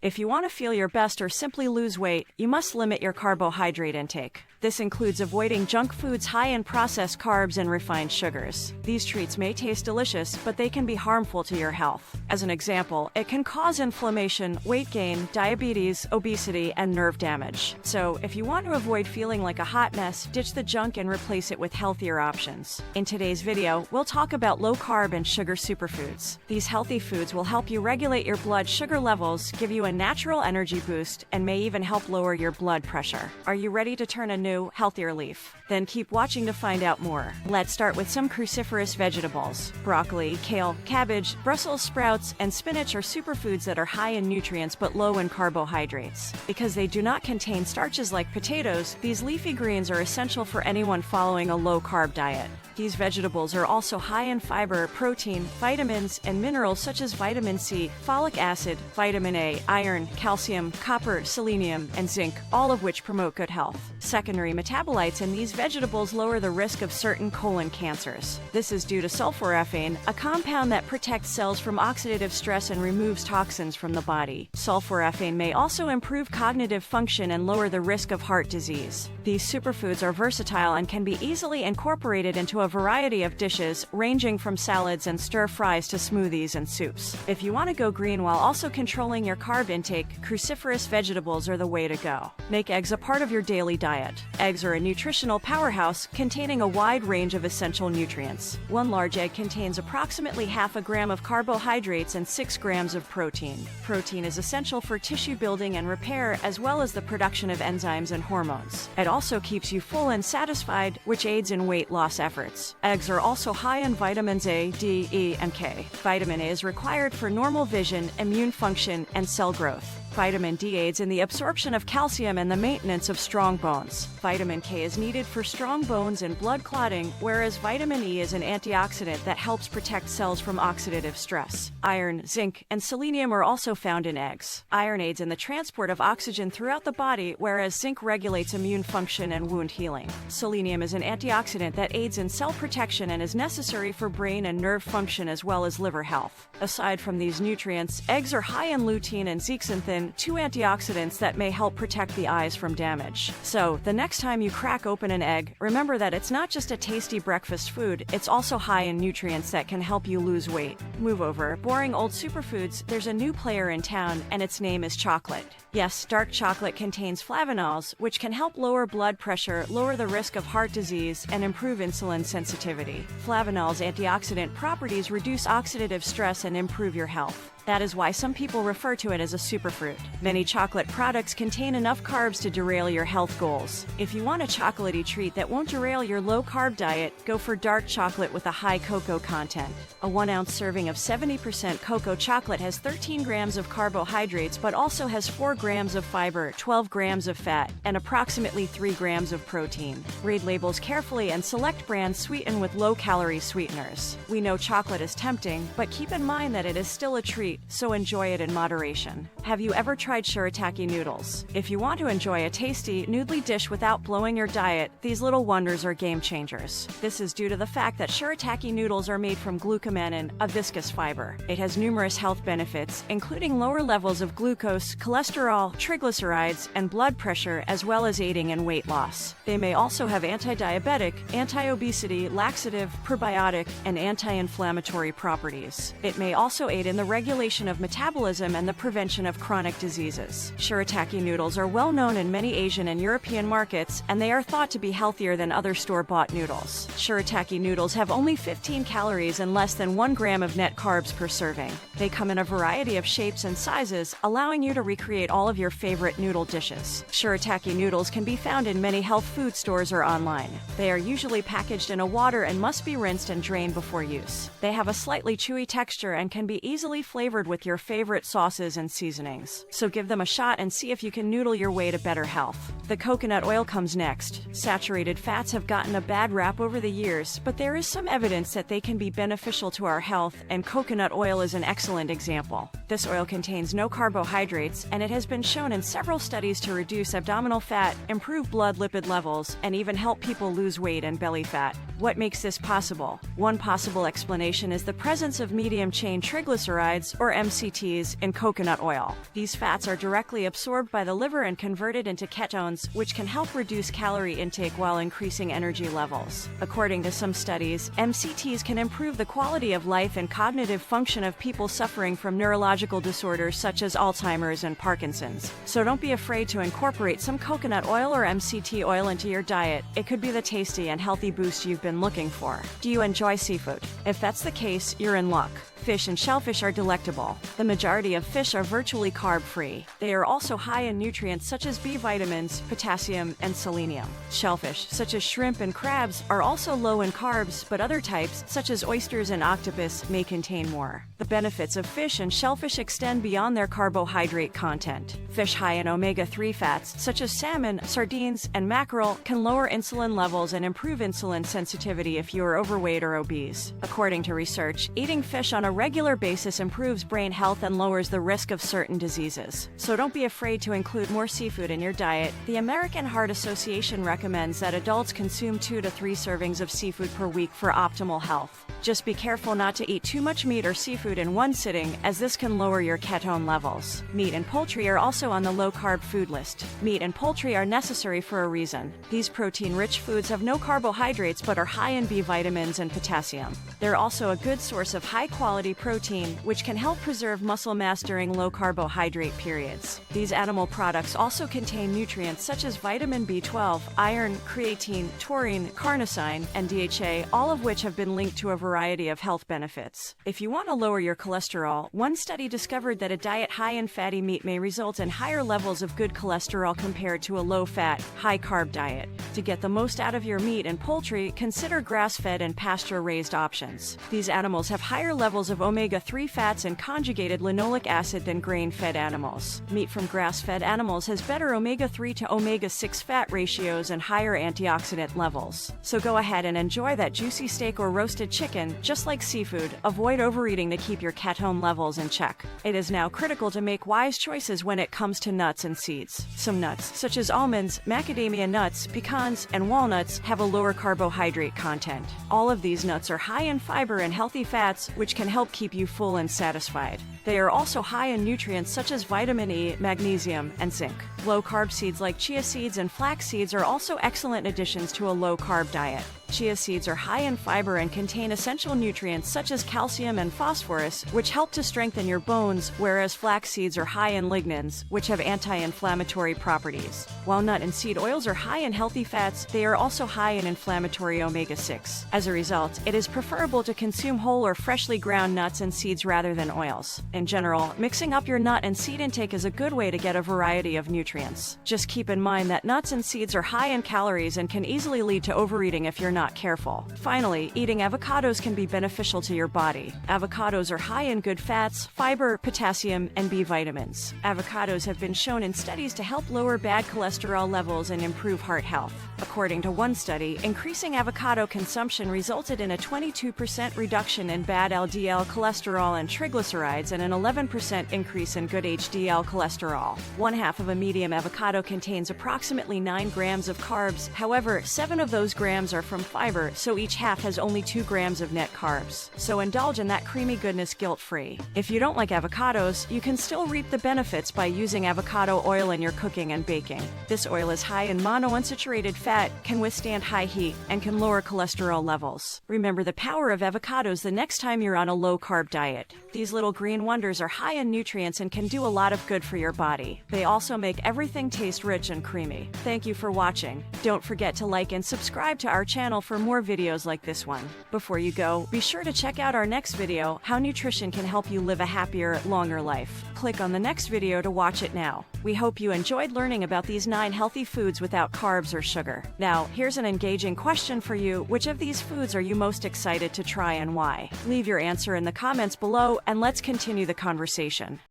If you want to feel your best or simply lose weight, you must limit your carbohydrate intake. This includes avoiding junk foods high in processed carbs and refined sugars. These treats may taste delicious, but they can be harmful to your health. As an example, it can cause inflammation, weight gain, diabetes, obesity, and nerve damage. So, if you want to avoid feeling like a hot mess, ditch the junk and replace it with healthier options. In today's video, we'll talk about low-carb and sugar superfoods. These healthy foods will help you regulate your blood sugar levels, give you a natural energy boost, and may even help lower your blood pressure. Are you ready to turn a new, healthier leaf? Then keep watching to find out more. Let's start with some cruciferous vegetables. Broccoli, kale, cabbage, Brussels sprouts, and spinach are superfoods that are high in nutrients but low in carbohydrates. Because they do not contain starches like potatoes, these leafy greens are essential for anyone following a low-carb diet. These vegetables are also high in fiber, protein, vitamins, and minerals such as vitamin C, folic acid, vitamin A, iron, calcium, copper, selenium, and zinc, all of which promote good health. Secondary metabolites in these vegetables lower the risk of certain colon cancers. This is due to sulforaphane, a compound that protects cells from oxidative stress and removes toxins from the body. Sulforaphane may also improve cognitive function and lower the risk of heart disease. These superfoods are versatile and can be easily incorporated into a variety of dishes, ranging from salads and stir-fries to smoothies and soups. If you want to go green while also controlling your carb intake, cruciferous vegetables are the way to go. Make eggs a part of your daily diet. Eggs are a nutritional powerhouse containing a wide range of essential nutrients. One large egg contains approximately half a gram of carbohydrates and 6 grams of protein. Protein is essential for tissue building and repair, as well as the production of enzymes and hormones. It also keeps you full and satisfied, which aids in weight loss efforts. Eggs are also high in vitamins A, D, E, and K. Vitamin A is required for normal vision, immune function, and cell growth. Vitamin D aids in the absorption of calcium and the maintenance of strong bones. Vitamin K is needed for strong bones and blood clotting, whereas vitamin E is an antioxidant that helps protect cells from oxidative stress. Iron, zinc, and selenium are also found in eggs. Iron aids in the transport of oxygen throughout the body, whereas zinc regulates immune function and wound healing. Selenium is an antioxidant that aids in cell protection and is necessary for brain and nerve function as well as liver health. Aside from these nutrients, eggs are high in lutein and zeaxanthin, two antioxidants that may help protect the eyes from damage. So, the next time you crack open an egg, remember that it's not just a tasty breakfast food, it's also high in nutrients that can help you lose weight. Move over, boring old superfoods, there's a new player in town, and its name is chocolate. Yes, dark chocolate contains flavanols, which can help lower blood pressure, lower the risk of heart disease, and improve insulin sensitivity. Flavanols' antioxidant properties reduce oxidative stress and improve your health. That is why some people refer to it as a superfruit. Many chocolate products contain enough carbs to derail your health goals. If you want a chocolatey treat that won't derail your low-carb diet, go for dark chocolate with a high cocoa content. A 1-ounce serving of 70% cocoa chocolate has 13 grams of carbohydrates but also has 4 grams of fiber, 12 grams of fat, and approximately 3 grams of protein. Read labels carefully and select brands sweetened with low-calorie sweeteners. We know chocolate is tempting, but keep in mind that it is still a treat, so enjoy it in moderation. Have you ever tried shirataki noodles? If you want to enjoy a tasty, noodly dish without blowing your diet, these little wonders are game changers. This is due to the fact that shirataki noodles are made from glucomannan, a viscous fiber. It has numerous health benefits, including lower levels of glucose, cholesterol, triglycerides, and blood pressure, as well as aiding in weight loss. They may also have anti-diabetic, anti-obesity, laxative, probiotic, and anti-inflammatory properties. It may also aid in the regulation of metabolism and the prevention of chronic diseases. Shirataki noodles are well known in many Asian and European markets, and they are thought to be healthier than other store-bought noodles. Shirataki noodles have only 15 calories and less than 1 gram of net carbs per serving. They come in a variety of shapes and sizes, allowing you to recreate all of your favorite noodle dishes. Shirataki noodles can be found in many health food stores or online. They are usually packaged in a water and must be rinsed and drained before use. They have a slightly chewy texture and can be easily flavored with your favorite sauces and seasonings. So give them a shot and see if you can noodle your way to better health. The coconut oil comes next. Saturated fats have gotten a bad rap over the years, but there is some evidence that they can be beneficial to our health, and coconut oil is an excellent example. This oil contains no carbohydrates, and it has been shown in several studies to reduce abdominal fat, improve blood lipid levels, and even help people lose weight and belly fat. What makes this possible? One possible explanation is the presence of medium-chain triglycerides, or MCTs, in coconut oil. These fats are directly absorbed by the liver and converted into ketones, which can help reduce calorie intake while increasing energy levels. According to some studies, MCTs can improve the quality of life and cognitive function of people suffering from neurological disorders such as Alzheimer's and Parkinson's. So don't be afraid to incorporate some coconut oil or MCT oil into your diet. It could be the tasty and healthy boost you've been looking for. Do you enjoy seafood? If that's the case, you're in luck. Fish and shellfish are delectable. The majority of fish are virtually carb-free. They are also high in nutrients such as B vitamins, potassium, and selenium. Shellfish, such as shrimp and crabs, are also low in carbs, but other types, such as oysters and octopus, may contain more. The benefits of fish and shellfish extend beyond their carbohydrate content. Fish high in omega-3 fats, such as salmon, sardines, and mackerel, can lower insulin levels and improve insulin sensitivity if you are overweight or obese. According to research, eating fish on a regular basis improves brain health and lowers the risk of certain diseases. So don't be afraid to include more seafood in your diet. The American Heart Association recommends that adults consume 2 to 3 servings of seafood per week for optimal health. Just be careful not to eat too much meat or seafood in one sitting, as this can lower your ketone levels. Meat and poultry are also on the low-carb food list. Meat and poultry are necessary for a reason. These protein-rich foods have no carbohydrates but are high in B vitamins and potassium. They're also a good source of high-quality protein, which can help preserve muscle mass during low-carbohydrate periods. These animal products also contain nutrients such as vitamin B12, iron, creatine, taurine, carnosine, and DHA, all of which have been linked to a variety of health benefits. If you want to lower your cholesterol, one study discovered that a diet high in fatty meat may result in higher levels of good cholesterol compared to a low-fat, high-carb diet. To get the most out of your meat and poultry, consider grass-fed and pasture-raised options. These animals have higher levels of omega-3 fats and conjugated linoleic acid than grain-fed animals. Meat from grass-fed animals has better omega-3 to omega-6 fat ratios and higher antioxidant levels. So go ahead and enjoy that juicy steak or roasted chicken. Just like seafood, avoid overeating to keep your ketone levels in check. It is now critical to make wise choices when it comes to nuts and seeds. Some nuts, such as almonds, macadamia nuts, pecans, and walnuts, have a lower carbohydrate content. All of these nuts are high in fiber and healthy fats, which can help keep you full and satisfied. They are also high in nutrients such as vitamin E, magnesium, and zinc. Low-carb seeds like chia seeds and flax seeds are also excellent additions to a low-carb diet. Chia seeds are high in fiber and contain essential nutrients such as calcium and phosphorus, which help to strengthen your bones, whereas flax seeds are high in lignans, which have anti-inflammatory properties. While nut and seed oils are high in healthy fats, they are also high in inflammatory omega-6. As a result, it is preferable to consume whole or freshly ground nuts and seeds rather than oils. In general, mixing up your nut and seed intake is a good way to get a variety of nutrients. Just keep in mind that nuts and seeds are high in calories and can easily lead to overeating if you're not careful. Finally, eating avocados can be beneficial to your body. Avocados are high in good fats, fiber, potassium, and B vitamins. Avocados have been shown in studies to help lower bad cholesterol levels and improve heart health. According to one study, increasing avocado consumption resulted in a 22% reduction in bad LDL cholesterol and triglycerides and an 11% increase in good HDL cholesterol. 1/2 of a medium avocado contains approximately 9 grams of carbs. However, 7 of those grams are from fiber, so each half has only 2 grams of net carbs. So indulge in that creamy goodness guilt-free. If you don't like avocados, you can still reap the benefits by using avocado oil in your cooking and baking. This oil is high in monounsaturated fat, can withstand high heat, and can lower cholesterol levels. Remember the power of avocados the next time you're on a low-carb diet. These little green wonders are high in nutrients and can do a lot of good for your body. They also make everything taste rich and creamy. Thank you for watching. Don't forget to like and subscribe to our channel for more videos like this one. Before you go, be sure to check out our next video, How Nutrition Can Help You Live a Happier, Longer Life. Click on the next video to watch it now. We hope you enjoyed learning about these 9 healthy foods without carbs or sugar. Now, here's an engaging question for you. Which of these foods are you most excited to try and why? Leave your answer in the comments below and let's continue the conversation.